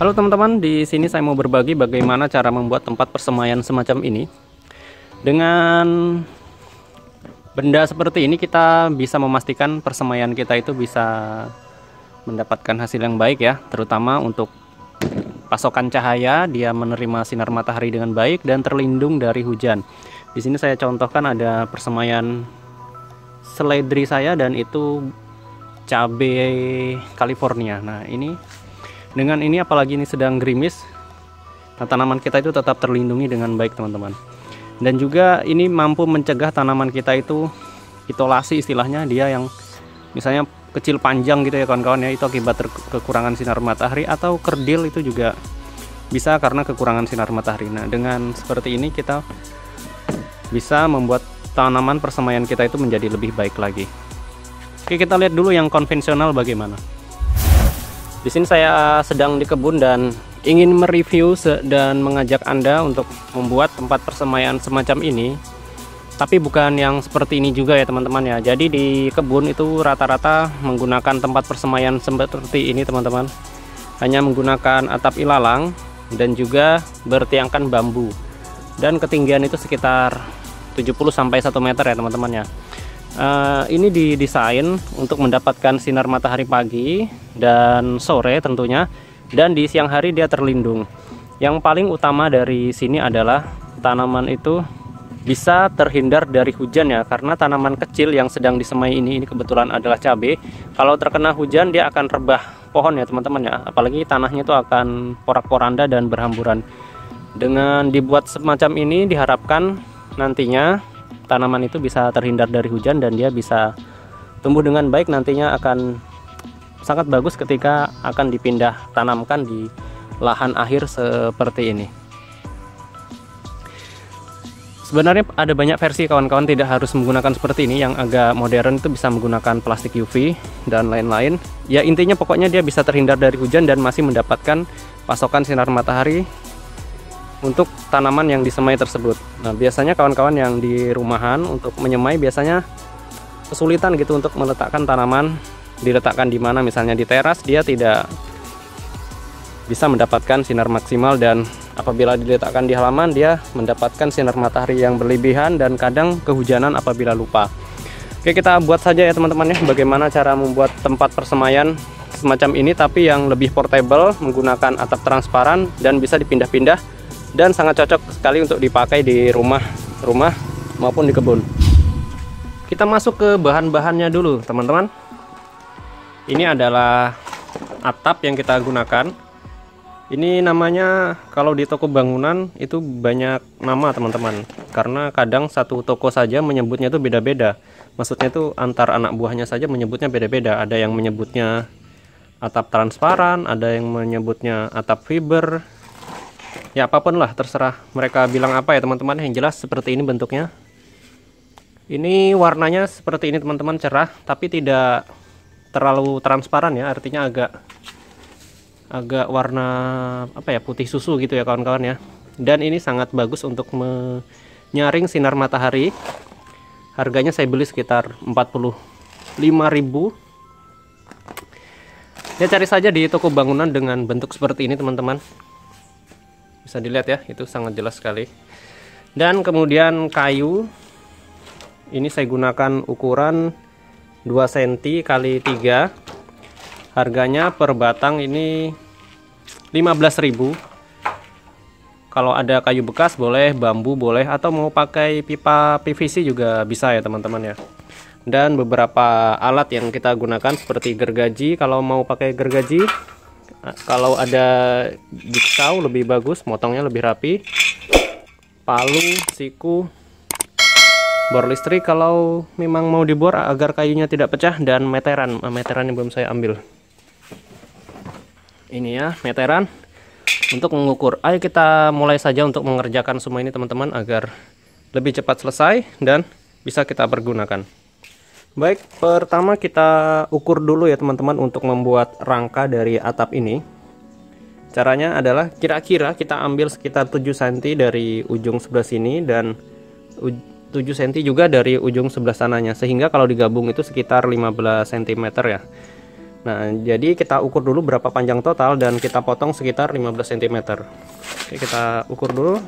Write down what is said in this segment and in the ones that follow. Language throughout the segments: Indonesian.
Halo teman-teman, di sini saya mau berbagi bagaimana cara membuat tempat persemaian semacam ini. Dengan benda seperti ini kita bisa memastikan persemaian kita itu bisa mendapatkan hasil yang baik ya, terutama untuk pasokan cahaya, dia menerima sinar matahari dengan baik dan terlindung dari hujan. Di sini saya contohkan ada persemaian seledri saya dan itu cabai California. Nah, dengan ini apalagi ini sedang gerimis, nah, tanaman kita itu tetap terlindungi dengan baik teman-teman. Dan juga ini mampu mencegah tanaman kita itu isolasi istilahnya, dia yang misalnya kecil panjang gitu ya kawan-kawan ya, itu akibat kekurangan sinar matahari, atau kerdil itu juga bisa karena kekurangan sinar matahari. Nah, dengan seperti ini kita bisa membuat tanaman persemaian kita itu menjadi lebih baik lagi. Oke, kita lihat dulu yang konvensional bagaimana. Di sini saya sedang di kebun dan ingin mereview dan mengajak Anda untuk membuat tempat persemaian semacam ini. Tapi bukan yang seperti ini juga ya teman-teman ya. Jadi di kebun itu rata-rata menggunakan tempat persemaian seperti ini teman-teman. Hanya menggunakan atap ilalang dan juga bertiangkan bambu. Dan ketinggian itu sekitar 70 sampai 1 meter ya teman-teman ya. Ini didesain untuk mendapatkan sinar matahari pagi dan sore tentunya, dan di siang hari dia terlindung. Yang paling utama dari sini adalah tanaman itu bisa terhindar dari hujan ya, karena tanaman kecil yang sedang disemai ini kebetulan adalah cabai. Kalau terkena hujan dia akan rebah pohon ya teman-teman ya, apalagi tanahnya itu akan porak-poranda dan berhamburan. Dengan dibuat semacam ini diharapkan nantinya tanaman itu bisa terhindar dari hujan dan dia bisa tumbuh dengan baik, nantinya akan sangat bagus ketika akan dipindah tanamkan di lahan akhir seperti ini. Sebenarnya ada banyak versi kawan-kawan, tidak harus menggunakan seperti ini. Yang agak modern itu bisa menggunakan plastik UV dan lain-lain. Ya intinya pokoknya dia bisa terhindar dari hujan dan masih mendapatkan pasokan sinar matahari untuk tanaman yang disemai tersebut. Nah, biasanya kawan-kawan yang di rumahan untuk menyemai biasanya kesulitan gitu untuk meletakkan tanaman, diletakkan di mana, misalnya di teras dia tidak bisa mendapatkan sinar maksimal, dan apabila diletakkan di halaman dia mendapatkan sinar matahari yang berlebihan dan kadang kehujanan apabila lupa. Oke, kita buat saja ya teman-teman ya bagaimana cara membuat tempat persemaian semacam ini tapi yang lebih portable, menggunakan atap transparan dan bisa dipindah-pindah, dan sangat cocok sekali untuk dipakai di rumah maupun di kebun. Kita masuk ke bahan-bahannya dulu teman-teman. Ini adalah atap yang kita gunakan. Ini namanya kalau di toko bangunan itu banyak nama teman-teman, karena kadang satu toko saja menyebutnya itu beda-beda. Maksudnya itu antar anak buahnya saja menyebutnya beda-beda. Ada yang menyebutnya atap transparan, ada yang menyebutnya atap fiber. Ya apapun lah, terserah mereka bilang apa ya teman-teman. Yang jelas seperti ini bentuknya. Ini warnanya seperti ini teman-teman, cerah tapi tidak terlalu transparan ya, artinya agak warna apa ya, putih susu gitu ya kawan-kawan ya. Dan ini sangat bagus untuk menyaring sinar matahari. Harganya saya beli sekitar 45.000. Ya cari saja di toko bangunan dengan bentuk seperti ini teman-teman. Bisa dilihat ya, itu sangat jelas sekali. Dan kemudian kayu, ini saya gunakan ukuran 2 cm x 3. Harganya per batang ini 15.000. Kalau ada kayu bekas boleh, bambu boleh, atau mau pakai pipa PVC juga bisa ya teman-teman ya. Dan beberapa alat yang kita gunakan seperti gergaji, kalau mau pakai gergaji. Kalau ada jigsaw lebih bagus, motongnya lebih rapi. Palu, siku, bor listrik kalau memang mau dibor agar kayunya tidak pecah, dan meteran. Meteran yang belum saya ambil. Ini ya meteran untuk mengukur. Ayo kita mulai saja untuk mengerjakan semua ini teman-teman agar lebih cepat selesai dan bisa kita pergunakan. Baik, pertama kita ukur dulu ya teman-teman untuk membuat rangka dari atap ini. Caranya adalah kira-kira kita ambil sekitar 7 cm dari ujung sebelah sini dan 7 cm juga dari ujung sebelah sananya, sehingga kalau digabung itu sekitar 15 cm ya. Nah, jadi kita ukur dulu berapa panjang total dan kita potong sekitar 15 cm. Oke, kita ukur dulu.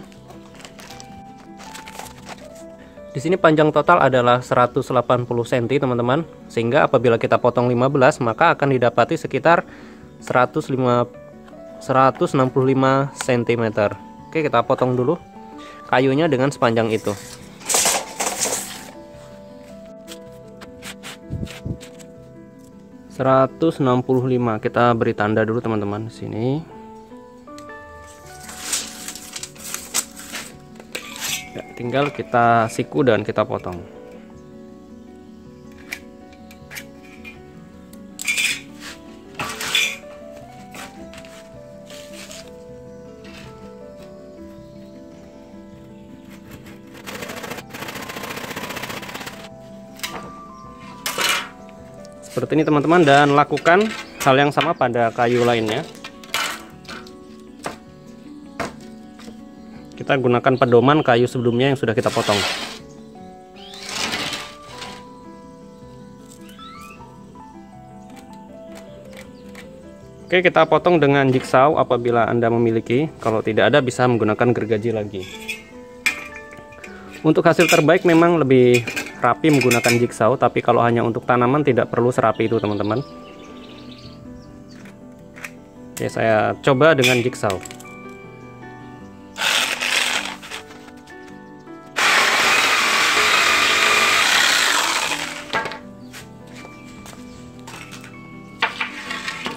Di sini panjang total adalah 180 cm, teman-teman. Sehingga apabila kita potong 15, maka akan didapati sekitar 165 cm. Oke, kita potong dulu kayunya dengan sepanjang itu. 165, kita beri tanda dulu teman-teman di sini. Ya, tinggal kita siku dan kita potong. Seperti ini teman-teman, dan lakukan hal yang sama pada kayu lainnya. Kita gunakan pedoman kayu sebelumnya yang sudah kita potong. Oke, kita potong dengan jigsaw apabila Anda memiliki. Kalau tidak ada, bisa menggunakan gergaji lagi. Untuk hasil terbaik memang lebih rapi menggunakan jigsaw, tapi kalau hanya untuk tanaman tidak perlu serapi itu teman-teman. Oke, saya coba dengan jigsaw.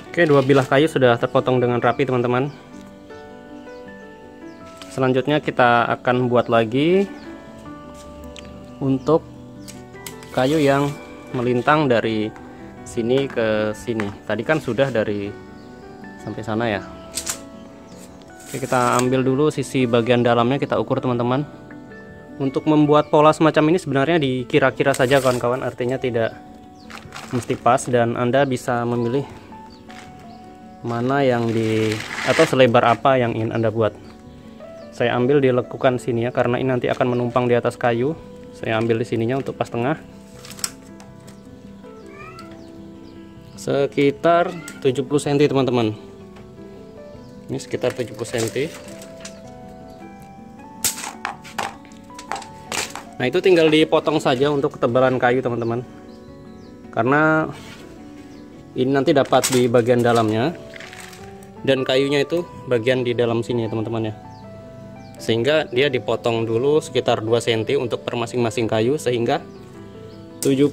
Oke, dua bilah kayu sudah terpotong dengan rapi teman-teman. Selanjutnya kita akan buat lagi untuk kayu yang melintang dari sini ke sini. Tadi kan sudah dari sampai sana ya. Oke, kita ambil dulu sisi bagian dalamnya, kita ukur teman-teman. Untuk membuat pola semacam ini sebenarnya dikira-kira saja kawan-kawan, artinya tidak mesti pas, dan Anda bisa memilih mana yang atau selebar apa yang ingin Anda buat. Saya ambil di lekukan sini ya, karena ini nanti akan menumpang di atas kayu. Saya ambil di sininya untuk pas tengah. Sekitar 70 cm teman-teman. Ini sekitar 70 cm. Nah, itu tinggal dipotong saja untuk ketebalan kayu teman-teman. Karena ini nanti dapat di bagian dalamnya, dan kayunya itu bagian di dalam sini ya teman-teman ya. Sehingga dia dipotong dulu sekitar 2 cm untuk per masing-masing kayu, sehingga 70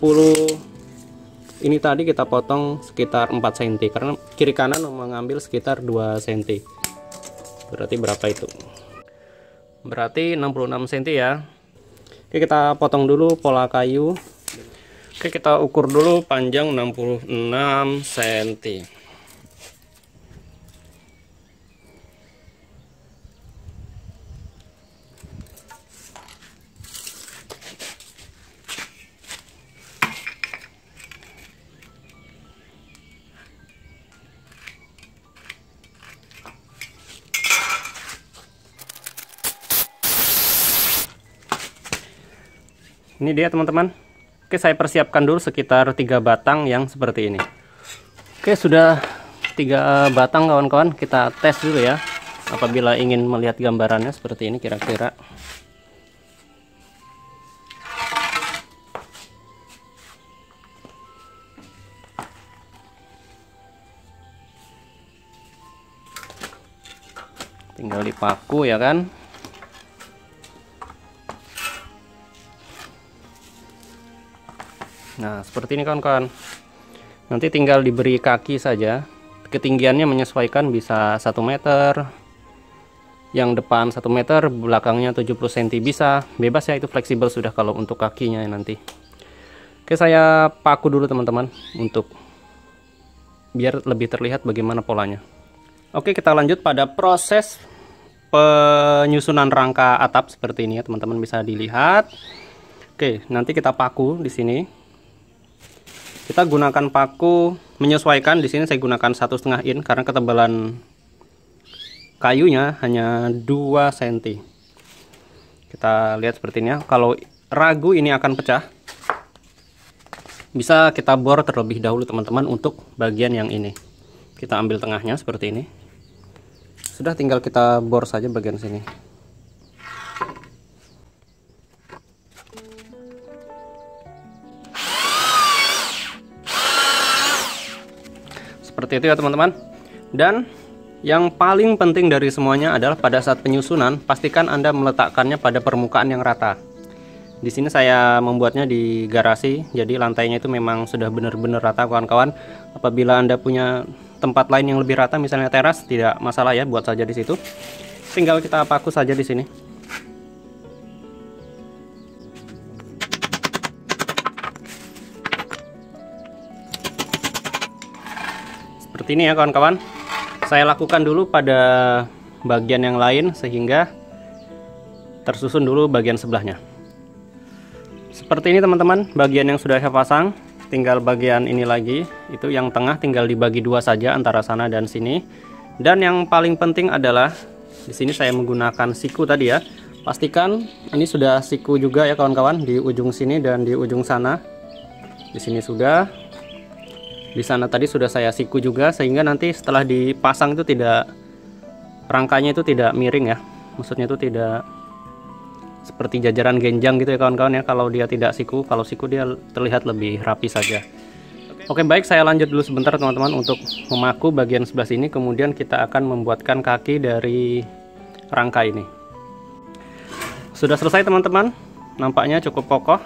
ini tadi kita potong sekitar 4 cm, karena kiri kanan mengambil sekitar 2 cm. Berarti berapa itu? Berarti 66 cm ya. Oke, kita potong dulu pola kayu. Oke, kita ukur dulu panjang 66 cm. Ini dia teman-teman. Oke, saya persiapkan dulu sekitar 3 batang yang seperti ini. Oke, sudah 3 batang kawan-kawan. Kita tes dulu ya, apabila ingin melihat gambarannya seperti ini kira-kira. Tinggal dipaku ya kan. Nah, seperti ini kawan-kawan. Nanti tinggal diberi kaki saja. Ketinggiannya menyesuaikan, bisa 1 meter. Yang depan 1 meter, belakangnya 70 cm, bisa. Bebas ya, itu fleksibel sudah kalau untuk kakinya nanti. Oke, saya paku dulu teman-teman, untuk biar lebih terlihat bagaimana polanya. Oke, kita lanjut pada proses penyusunan rangka atap seperti ini ya, teman-teman bisa dilihat. Oke, nanti kita paku di sini. Kita gunakan paku menyesuaikan. Di sini saya gunakan 1,5 in karena ketebalan kayunya hanya 2 cm. Kita lihat seperti ini ya. Kalau ragu ini akan pecah, bisa kita bor terlebih dahulu teman-teman untuk bagian yang ini. Kita ambil tengahnya seperti ini. Sudah, tinggal kita bor saja bagian sini. Seperti itu ya teman-teman. Dan yang paling penting dari semuanya adalah pada saat penyusunan, pastikan Anda meletakkannya pada permukaan yang rata. Di sini saya membuatnya di garasi, jadi lantainya itu memang sudah benar-benar rata kawan-kawan. Apabila Anda punya tempat lain yang lebih rata, misalnya teras, tidak masalah ya, buat saja di situ. Tinggal kita paku saja di sini. Seperti ini ya kawan-kawan. Saya lakukan dulu pada bagian yang lain sehingga tersusun dulu bagian sebelahnya. Seperti ini teman-teman, bagian yang sudah saya pasang. Tinggal bagian ini lagi, itu yang tengah tinggal dibagi dua saja antara sana dan sini. Dan yang paling penting adalah di sini saya menggunakan siku tadi ya. Pastikan ini sudah siku juga ya kawan-kawan, di ujung sini dan di ujung sana. Di sini sudah, di sana tadi sudah saya siku juga, sehingga nanti setelah dipasang itu tidak, rangkanya itu tidak miring ya. Maksudnya itu tidak seperti jajaran genjang gitu ya kawan-kawan ya, kalau dia tidak siku. Kalau siku dia terlihat lebih rapi saja. Oke, baik, saya lanjut dulu sebentar teman-teman untuk memaku bagian sebelah sini, kemudian kita akan membuatkan kaki dari rangka ini. Sudah selesai teman-teman, nampaknya cukup kokoh.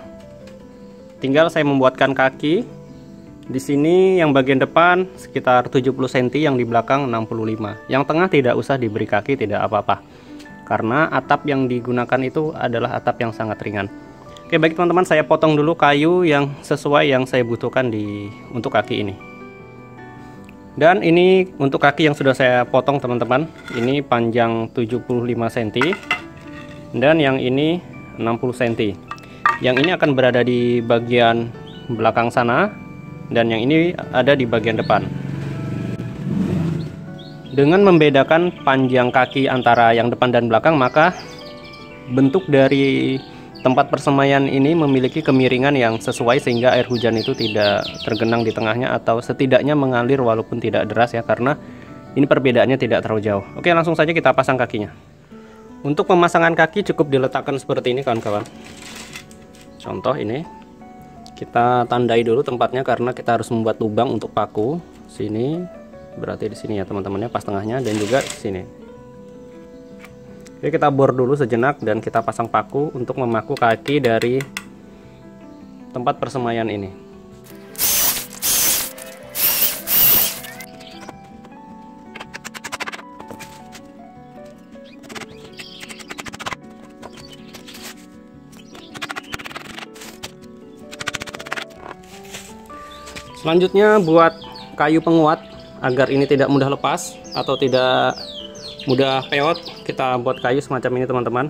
Tinggal saya membuatkan kaki. Di sini yang bagian depan sekitar 70 cm, yang di belakang 65. Yang tengah tidak usah diberi kaki, tidak apa-apa. Karena atap yang digunakan itu adalah atap yang sangat ringan. Oke, baik teman-teman, saya potong dulu kayu yang sesuai yang saya butuhkan untuk kaki ini. Dan ini untuk kaki yang sudah saya potong teman-teman. Ini panjang 75 cm dan yang ini 60 cm. Yang ini akan berada di bagian belakang sana dan yang ini ada di bagian depan. Dengan membedakan panjang kaki antara yang depan dan belakang, maka bentuk dari tempat persemaian ini memiliki kemiringan yang sesuai sehingga air hujan itu tidak tergenang di tengahnya, atau setidaknya mengalir walaupun tidak deras ya, karena ini perbedaannya tidak terlalu jauh. Oke, langsung saja kita pasang kakinya. Untuk pemasangan kaki cukup diletakkan seperti ini kawan-kawan. Contoh ini, kita tandai dulu tempatnya karena kita harus membuat lubang untuk paku. Sini. Berarti di sini ya teman-temannya, pas tengahnya, dan juga di sini. Oke, kita bor dulu sejenak dan kita pasang paku untuk memaku kaki dari tempat persemaian ini. Selanjutnya buat kayu penguat. Agar ini tidak mudah lepas atau tidak mudah peot, kita buat kayu semacam ini teman-teman.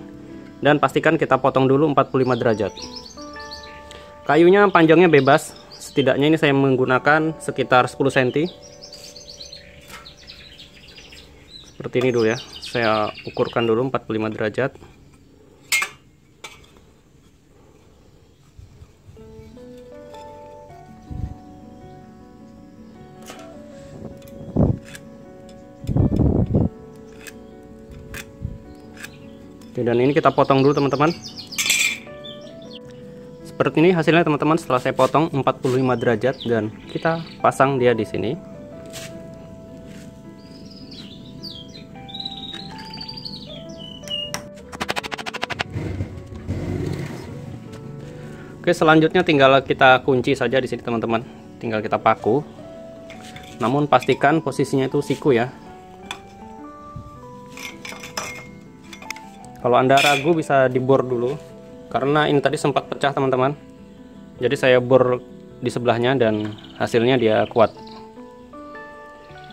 Dan pastikan kita potong dulu 45 derajat. Kayunya panjangnya bebas, setidaknya ini saya menggunakan sekitar 10 cm. Seperti ini dulu ya, saya ukurkan dulu 45 derajat. Dan ini kita potong dulu teman-teman. Seperti ini hasilnya teman-teman setelah saya potong 45 derajat dan kita pasang dia di sini. Oke, selanjutnya tinggal kita kunci saja di sini teman-teman. Tinggal kita paku. Namun pastikan posisinya itu siku ya. Kalau Anda ragu bisa dibor dulu, karena ini tadi sempat pecah teman-teman. Jadi saya bor di sebelahnya dan hasilnya dia kuat.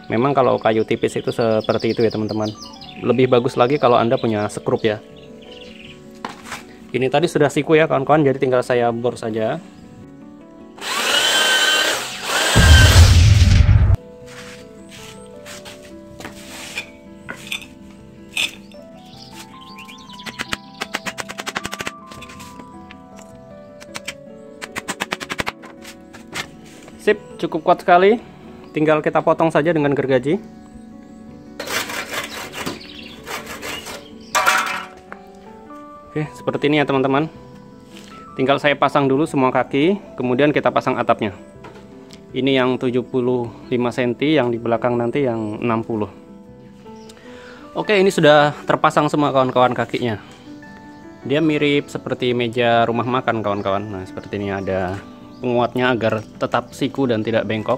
Memang kalau kayu tipis itu seperti itu ya teman-teman. Lebih bagus lagi kalau Anda punya sekrup ya. Ini tadi sudah siku ya kawan-kawan, jadi tinggal saya bor saja. cukup kuat sekali. Tinggal kita potong saja dengan gergaji. Oke, seperti ini ya teman-teman. Tinggal saya pasang dulu semua kaki, kemudian kita pasang atapnya. Ini yang 75 cm, yang di belakang nanti yang 60. Oke, ini sudah terpasang semua kawan-kawan kakinya. Dia mirip seperti meja rumah makan kawan-kawan. Nah, seperti ini ada penguatnya agar tetap siku dan tidak bengkok.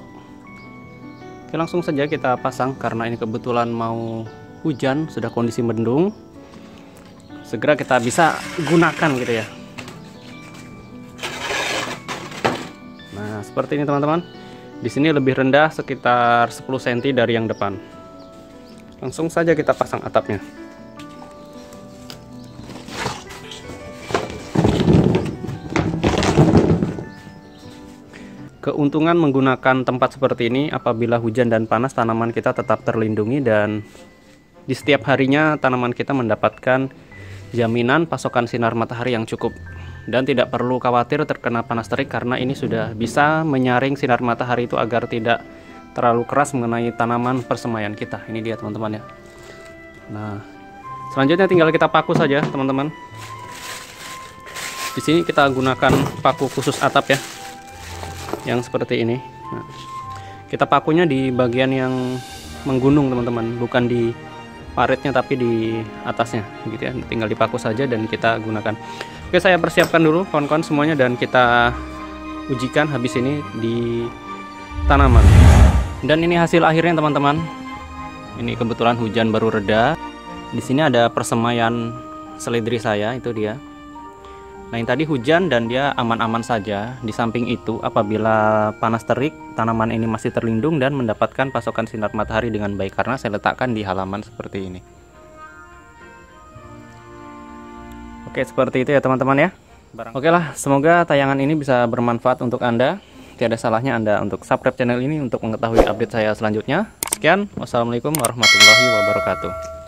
Oke, langsung saja kita pasang karena ini kebetulan mau hujan, sudah kondisi mendung. Segera kita bisa gunakan gitu ya. Nah, seperti ini teman-teman. Di sini lebih rendah sekitar 10 cm dari yang depan. Langsung saja kita pasang atapnya. Keuntungan menggunakan tempat seperti ini, apabila hujan dan panas tanaman kita tetap terlindungi dan di setiap harinya tanaman kita mendapatkan jaminan pasokan sinar matahari yang cukup dan tidak perlu khawatir terkena panas terik karena ini sudah bisa menyaring sinar matahari itu agar tidak terlalu keras mengenai tanaman persemaian kita. Ini dia teman-teman ya. Nah, selanjutnya tinggal kita paku saja teman-teman. Di sini kita gunakan paku khusus atap ya, yang seperti ini. Nah, kita pakunya di bagian yang menggunung teman-teman, bukan di paritnya tapi di atasnya gitu ya. Tinggal dipaku saja dan kita gunakan. Oke, saya persiapkan dulu kawan-kawan semuanya dan kita ujikan habis ini di tanaman. Dan ini hasil akhirnya teman-teman. Ini kebetulan hujan baru reda. Di sini ada persemaian seledri saya, itu dia. Nah, yang tadi hujan dan dia aman-aman saja. Di samping itu, apabila panas terik, tanaman ini masih terlindung dan mendapatkan pasokan sinar matahari dengan baik karena saya letakkan di halaman seperti ini. Oke, seperti itu ya teman-teman ya. Oke lah, semoga tayangan ini bisa bermanfaat untuk Anda. Tiada salahnya Anda untuk subscribe channel ini untuk mengetahui update saya selanjutnya. Sekian, wassalamualaikum warahmatullahi wabarakatuh.